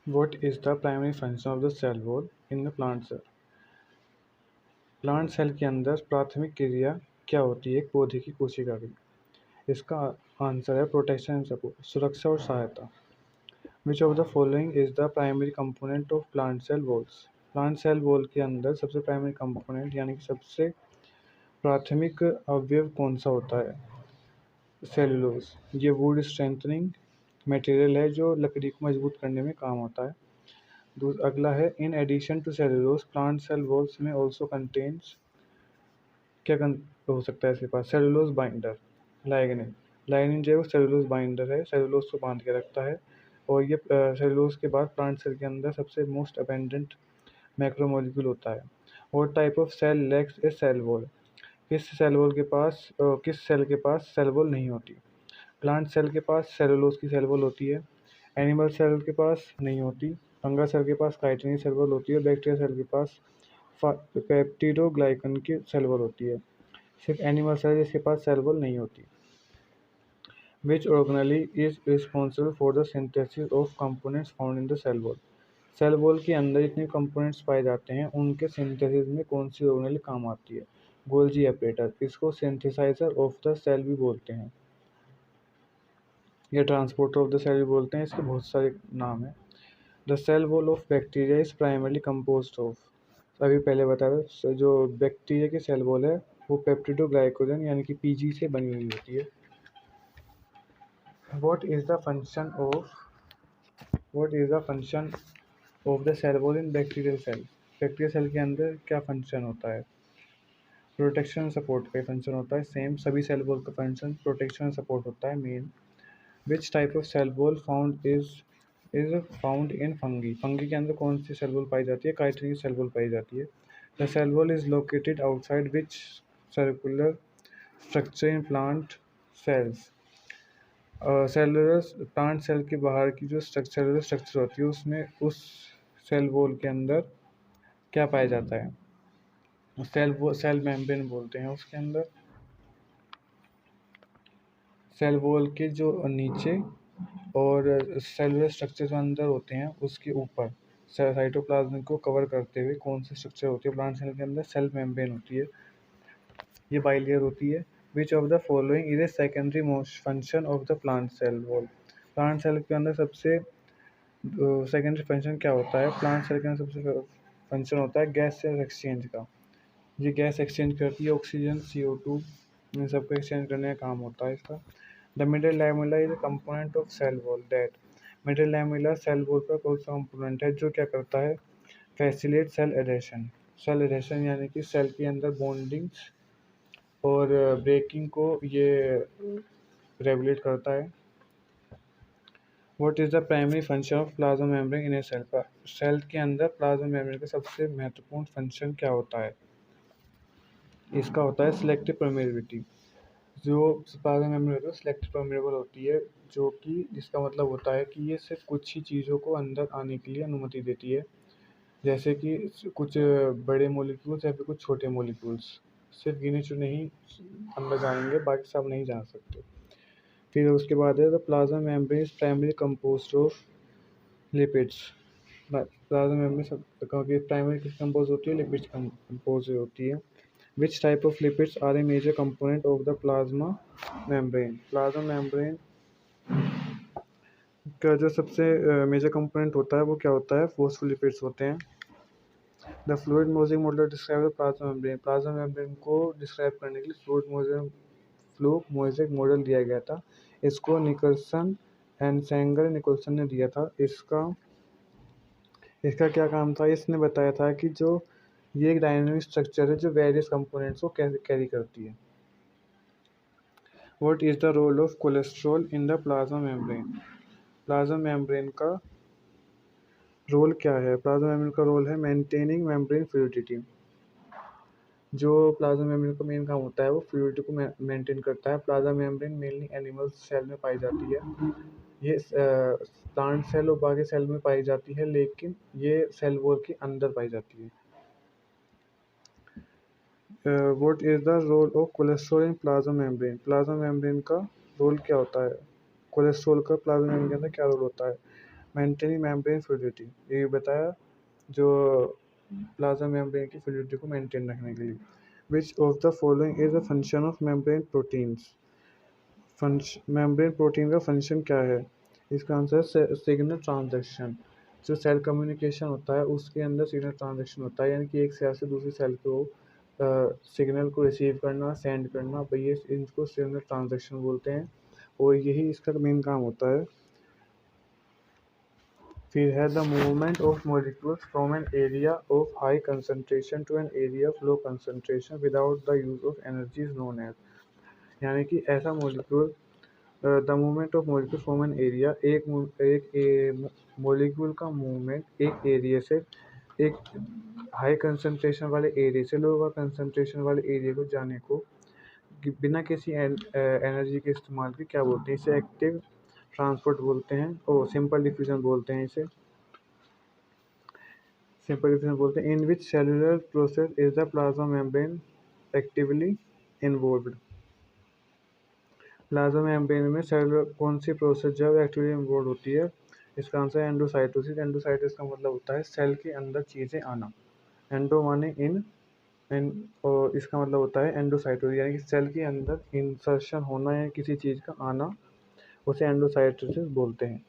What is the primary function of the cell wall in the plant cell? Plant cell के अंदर प्राथमिक क्रिया क्या होती है एक पौधे की कोशिका की? इसका आंसर है प्रोटेक्शन एंड सपोर्ट, सुरक्षा और सहायता। Which of the following is the primary component of plant cell walls? Plant cell wall के अंदर सबसे प्राइमरी कंपोनेंट यानी कि सबसे प्राथमिक अवयव कौन सा होता है? सेलुलोज। ये वुड स्ट्रेंथनिंग मटेरियल है जो लकड़ी को मजबूत करने में काम आता है। अगला है in addition to cellulose plant cell walls में ऑल्सो कंटेन्स, हो सकता है इसके पास? Cellulose binder, लाइग्निन। लाइग्निन जो है वो सेलुलोज बाइंडर है, सेलुलोज को बांध के रखता है। और ये सेलुलोज के बाद प्लांट सेल के अंदर सबसे मोस्ट अबेंडेंट मैक्रोमोलिक्यूल होता है। और type of cell lacks a cell wall? किस सेल के पास सेल वॉल नहीं होती? प्लांट सेल के पास सेलुलोज की सेल वॉल होती है, एनिमल सेल के पास नहीं होती, फंगस सेल के पास काइटिन सेल वॉल होती है, बैक्टीरिया सेल के पास पेप्टिडोग्लाइकन की सेल वॉल होती है। सिर्फ एनिमल सेल जिसके पास सेल वॉल नहीं होती। Which organelle is responsible for the synthesis of components found in the cell wall? Cell wall के अंदर जितने कंपोनेंट्स पाए जाते हैं उनके सिंथेसिस में कौन सी ऑर्गेनेली काम आती है? Golgi operator. इसको सिंथेसाइजर ऑफ द सेल भी बोलते हैं, या ट्रांसपोर्टर ऑफ द सेल भी बोलते हैं, इसके बहुत सारे नाम हैं। The cell wall of bacteria is primarily composed of, अभी पहले बताया जो बैक्टीरिया की सेल वॉल है वो पेप्टिडोग्लाइकोजन यानी कि पीजी से बनी हुई होती है। What is the function of the cell wall in bacterial cell? Bacteria cell के अंदर क्या फंक्शन होता है? प्रोटेक्शन सपोर्ट का फंक्शन होता है। सेम सभी सेल वॉल का फंक्शन प्रोटेक्शन सपोर्ट होता है main. Which type of cell wall is found in fungi? Fungi के अंदर कौन सी सेल वॉल पाई जाती है? काइटिन की सेल वॉल पाई जाती है। The cell wall is located outside which circular structure in plant cells? Cellular plant cell के बाहर की जो स्ट्रक्चर होती है उसमें उस सेल वॉल के अंदर क्या पाया जाता है? सेल मेम्ब्रेन बोलते हैं उसके अंदर। सेल वॉल के जो नीचे और सेलुलर स्ट्रक्चर जो अंदर होते हैं उसके ऊपर साइटोप्लाज्म को कवर करते हुए कौन सी स्ट्रक्चर होती है प्लांट सेल के अंदर? सेल मेम्ब्रेन होती है, ये बाइलेयर होती है। Which of the following is a secondary most function of the plant cell wall? Plant cell के अंदर सबसे सेकेंडरी फंक्शन क्या होता है? प्लांट सेल के अंदर सबसे फंक्शन होता है गैस सेल एक्सचेंज का। ये गैस एक्सचेंज करती है, ऑक्सीजन CO2 इन सबको एक्सचेंज करने का काम होता है इसका। The middle lamella is a component of cell wall that, middle lamella cell wall का कौन सा कंपोनेंट है जो क्या करता है? Facilitate cell adhesion. Cell adhesion यानी कि सेल के अंदर बॉन्डिंग्स और ब्रेकिंग को ये रेगुलेट करता है। What is the primary function of plasma membrane in a cell? Cell के अंदर प्लाज्मा मेम्ब्रेन का सबसे महत्वपूर्ण फंक्शन क्या होता है? इसका होता है सिलेक्टिव परमेबिलिटी। जो प्लाज्मा मेम्ब्रेन होती है सिलेक्टिव परमेबल होती है, जो कि जिसका मतलब होता है कि ये सिर्फ कुछ ही चीज़ों को अंदर आने के लिए अनुमति देती है, जैसे कि कुछ बड़े मोलिक्यूल्स या फिर कुछ छोटे मोलिक्यूल्स सिर्फ गिने चुने ही अंदर जाएंगे, बाकी सब नहीं जा सकते। फिर उसके बाद है the plasma membrane is primary composed of lipids. Plasma membrane सब प्राइमरी किस कंपोज होती है? लिपिड्स कंपोज होती है। Which type of lipids are a major component of the plasma membrane? Plasma membrane का जो सबसे मेजर कंपोनेंट होता है वो क्या होता है? फॉस्फोलिपिड्स होते हैं। The fluid mosaic model describe the plasma membrane. Plasma membrane को डिस्क्राइब करने के लिए फ्लूइड मोज़ेक मॉडल दिया गया था। इसको निकलसन एंड सेंगर निकोलसन ने दिया था। इसका क्या काम था? इसने बताया था कि जो ये एक डायनामिक स्ट्रक्चर है जो वेरियस कंपोनेंट्स को कैरी करती है। What is the role of cholesterol in the plasma membrane? Plasma membrane का रोल क्या है? प्लाज्मा मेम्ब्रेन का रोल है मेंटेनिंग मेम्ब्रेन फ्लूइडिटी। जो प्लाज्मा मेम्ब्रेन का मेन काम होता है वो फ्लूइडिटी को मेंटेन करता है। Plasma membrane mainly animal cell में पाई जाती है। ये प्लांट सेल और बाकी सेल में पाई जाती है, लेकिन ये सेल वॉल के अंदर पाई जाती है। What is the role of cholesterol in plasma membrane? Plasma membrane का रोल क्या होता है? कोलेस्ट्रॉल का प्लाज्मा मेम्ब्रेन के अंदर क्या रोल होता है? मेंटेनिंग मेम्ब्रेन फ्लूइडिटी, ये बताया जो प्लाज्मा मेम्ब्रेन की फ्लूइडिटी को मेंटेन रखने के लिए। विच of the following is a function of membrane proteins, membrane protein का फंक्शन क्या है? इसका आंसर है सिग्नल ट्रांजैक्शन। जो सेल कम्युनिकेशन होता है उसके अंदर सिग्नल ट्रांजैक्शन होता है, यानी कि एक सेल से दूसरी सेल को सिग्नल को रिसीव करना, सेंड करना, भाई ये इनको सिग्नल ट्रांजैक्शन बोलते हैं और यही इसका मेन काम होता है। फिर है the movement of molecules from an area of high concentration to an area of low concentration without the use of energy is known as, यानी कि ऐसा molecule the movement of molecule from an area, एक molecule का movement एक area से, एक high concentration वाले area से लोअर कंसंट्रेशन वाले एरिया को जाने को बिना किसी एनर्जी के इस्तेमाल के क्या बोलते हैं? इसे एक्टिव ट्रांसपोर्ट बोलते हैं और सिंपल डिफ्यूजन बोलते हैं। इसे सिंपल डिफ्यूजन बोलते हैं। In which cellular process is the plasma membrane actively involved, plasma membrane में सेलुलर कौन सी प्रोसेस जो है एक्टिवली इन्वॉल्व होती है? इसका आंसर है एंडोसाइटोसिस। एंडोसाइटोसिस का मतलब होता है सेल के अंदर चीज़ें आना। एंडो माने इन, और इसका मतलब होता है एंडोसाइटोसिस, यानी कि सेल के अंदर इंसर्शन होना या किसी चीज़ का आना, उसे एंडोसाइटोसिस बोलते हैं।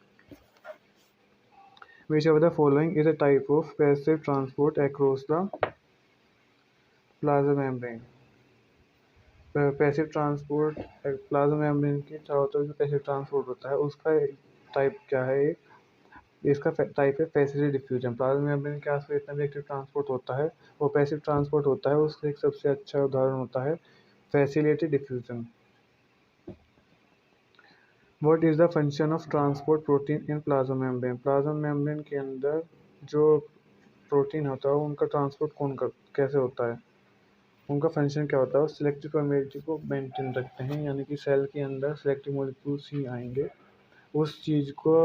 Which of the following is a type of passive transport across the plasma membrane? Passive transport plasma membrane के चारों तरफ जो पैसिव ट्रांसपोर्ट होता है उसका टाइप क्या है? इसका टाइप है पैसिव डिफ्यूजन। प्लाज्मा मेम्ब्रेन के आसपास जितना भी एक्टिव ट्रांसपोर्ट होता है वो पैसिव ट्रांसपोर्ट होता है। उसका एक सबसे अच्छा उदाहरण होता है facility diffusion. What is the function of transport protein in plasma membrane? Plasma membrane के अंदर जो प्रोटीन होता है उनका ट्रांसपोर्ट कैसे होता है? उनका फंक्शन क्या होता है? वो सिलेक्टिव परमेबिलिटी को मेंटेन रखते हैं, यानी कि सेल के अंदर सिलेक्टिव मॉलिक्यूल्स ही आएंगे। उस चीज़ को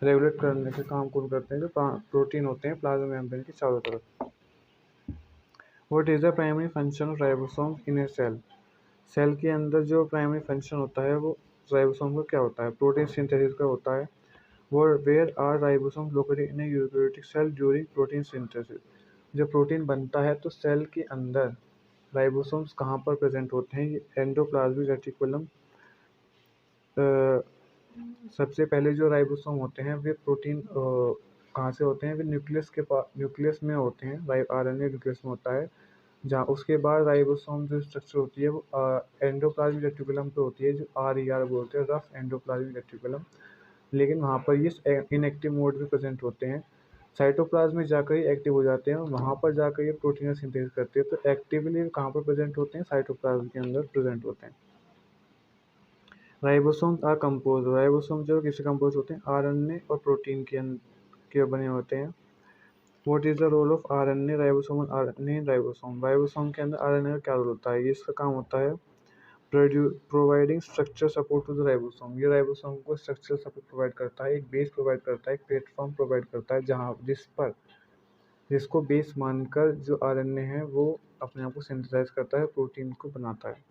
रेगुलेट करने के काम कौन करते हैं? जो प्रोटीन होते हैं प्लाज्मा मेम्ब्रेन के चारों तरफ। What is the primary function of ribosome in a cell? Cell के अंदर जो प्राइमरी फंक्शन होता है वो राइबोसोम का क्या होता है? प्रोटीन सिंथेसिस का होता है। Where are ribosome located in a eukaryotic cell during protein synthesis? जब प्रोटीन बनता है तो सेल के अंदर राइबोसोम्स कहाँ पर प्रेजेंट होते हैं? Endoplasmic reticulum. सबसे पहले जो राइबोसोम होते हैं वे प्रोटीन कहाँ से होते हैं? वे न्यूक्लियस में होते हैं। आरएनए न्यूक्लियस में होता है, जहाँ उसके बाद राइबोसोम जो स्ट्रक्चर होती है वो एंडोप्लाज्मिक रेटिकुलम पे होती है, जो RER बोलते हैं, रफ एंडोप्लाज्मिक रेटिकुलम। लेकिन वहाँ पर ये इनएक्टिव मोड में प्रेजेंट होते हैं। साइटोप्लाज्म में जाकर ही एक्टिव हो जाते हैं और वहाँ पर जाकर ये प्रोटीन सिंथेसिस करते हैं। तो एक्टिवली कहाँ पर प्रेजेंट होते हैं? साइटोप्लाज्म के अंदर प्रेजेंट होते हैं। राइबोसोम आर कंपोज, राइबोसोम जो किससे कंपोज होते हैं? RNA और प्रोटीन के बने होते हैं। What is the role of RNA ribosome RNA ribosome? Ribosome के अंदर RNA का क्या रोल होता है? ये इसका काम होता है providing structure support to the ribosome. ये राइबोसोम को स्ट्रक्चर सपोर्ट प्रोवाइड करता है, एक बेस प्रोवाइड करता है, एक प्लेटफॉर्म प्रोवाइड करता है, जहाँ जिसको बेस मानकर जो RNA है वो अपने आप को सिंथेसाइज करता है, प्रोटीन को बनाता है।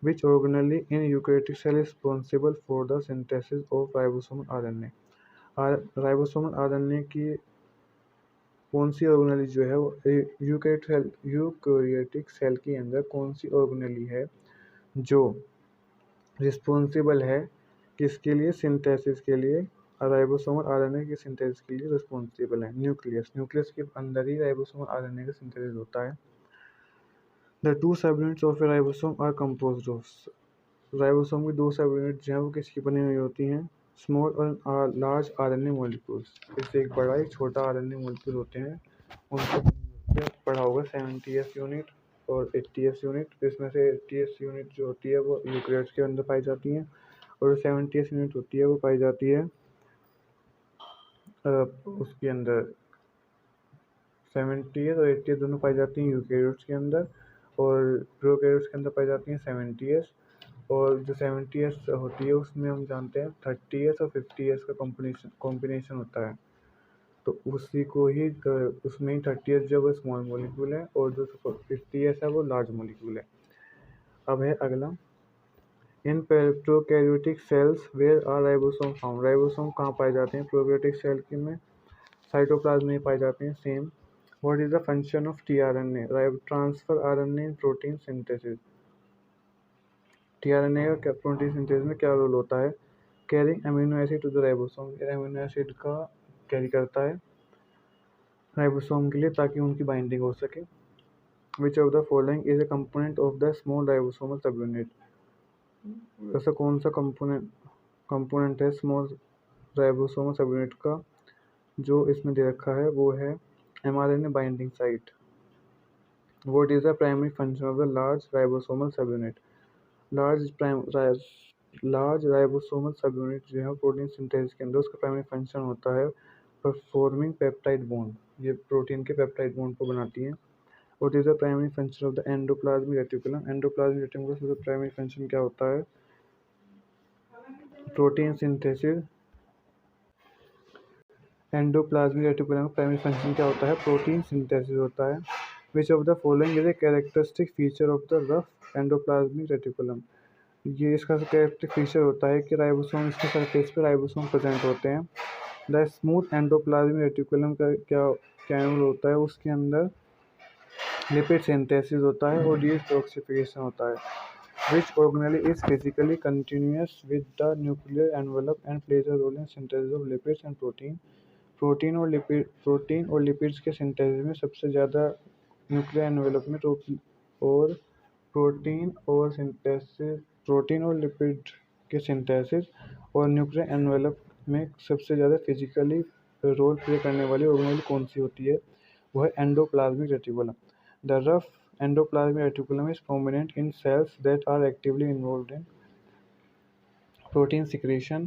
Which organelle in eukaryotic cell is responsible for the synthesis of ribosomal RNA? Ribosomal RNA की कौन सी ऑर्गेनेली जो है वो यूकैरियोटिक सेल के अंदर कौन सी ऑर्गेनेली है जो रिस्पॉन्सिबल है किसके लिए? सिंथेसिस के लिए। राइबोसोमल RNA की सिंथेसिस के लिए रिस्पॉन्सिबल है न्यूक्लियस के अंदर ही राइबोसोमल RNA का सिंथेसिस होता है। The two subunits of a ribosome are composed of, ribosome की दो सब यूनिट जो हैं वो किसकी बनी हुई होती हैं? स्मॉल और लार्ज RNA मॉलिक्यूल्स। इससे एक बड़ा एक छोटा RNA मॉलिक्यूल होते हैं, उनसे पढ़ा होगा 70S यूनिट और 80S यूनिट। इसमें से 80S यूनिट जो होती है वो यूकेरियोट्स के अंदर पाई जाती है और 70S यूनिट होती है वो पाई जाती है उसके अंदर 70S और 80S दोनों पाई जाती हैं यूकेरियोट्स के अंदर, और प्रोकैरियोट्स के अंदर पाई जाती हैं 70S। और जो 70S होती है उसमें हम जानते हैं 30S और 50S का कॉम्बिनेशन होता है। तो उसी को ही उसमें ही 30S जो वो स्मॉल मॉलिक्यूल है और जो 50S है वो लार्ज मॉलिक्यूल है। अब है अगला, in prokaryotic cells where are ribosome found, ribosome कहाँ पाए जाते हैं प्रोकैरियोटिक सेल के में, साइटोप्लाज्म में पाए जाते हैं। Same. What is the function of tRNA, transfer RNA in protein synthesis, tRNA का प्रोटीन सिंथेसिस में क्या रोल होता है, carrying amino acid to the ribosome, amino acid का कैरी करता है राइबोसोम के लिए ताकि उनकी बाइंडिंग हो सके। विच of the following is a component of the small ribosomal सब यूनिट, ऐसा कौन सा कंपोनेंट है स्मॉल राइबोसोमल सब यूनिट का जो इसमें दे रखा है, वो है mRNA binding site. What is the primary function of the large ribosomal सब यूनिट, लार्ज राइबोसोमल सब यूनिट जो है प्रोटीन सिंथेसिस के अंदर उसका प्राइमरी फंक्शन होता है परफॉर्मिंग पेप्टाइड बॉन्ड, ये प्रोटीन के पेप्टाइड बॉन्ड को बनाती है। What is the primary function of the endoplasmic reticulum, endoplasmic reticulum का सबसे प्राइमरी फंक्शन क्या होता है, प्रोटीन सिंथेसिस। एंडोप्लाज्मिक रेटिकुलम का प्राइमरी फंक्शन क्या होता है, प्रोटीन सिंथेसिस होता है। Which of the following is a characteristic feature of the rough endoplasmic reticulum, ये इसका कैरेक्टरिस्टिक फीचर होता है कि राइबोसोम, इसके सरफेस पे राइबोसोम प्रेजेंट होते हैं। द स्मूथ एंडोप्लाज्मिक रेटिकुलम का क्या क्या होता है, उसके अंदर लिपिड सिंथेसिस होता है और डीटॉक्सिफिकेशन होता है। Which organelle is physically continuous with the nuclear envelope and plays a role in synthesis of lipids and protein? Protein और लिपिड्स के सिंथेसिस में सबसे ज़्यादा न्यूक्लियर एनवेलप में और प्रोटीन और लिपिड के सिंथेसिस और न्यूक्लियर एनवेलप में सबसे ज़्यादा फिजिकली रोल प्ले करने वाली ऑर्गेनेल कौन सी होती है, वो है endoplasmic reticulum. The rough endoplasmic reticulum is prominent in cells that are actively involved in protein secretion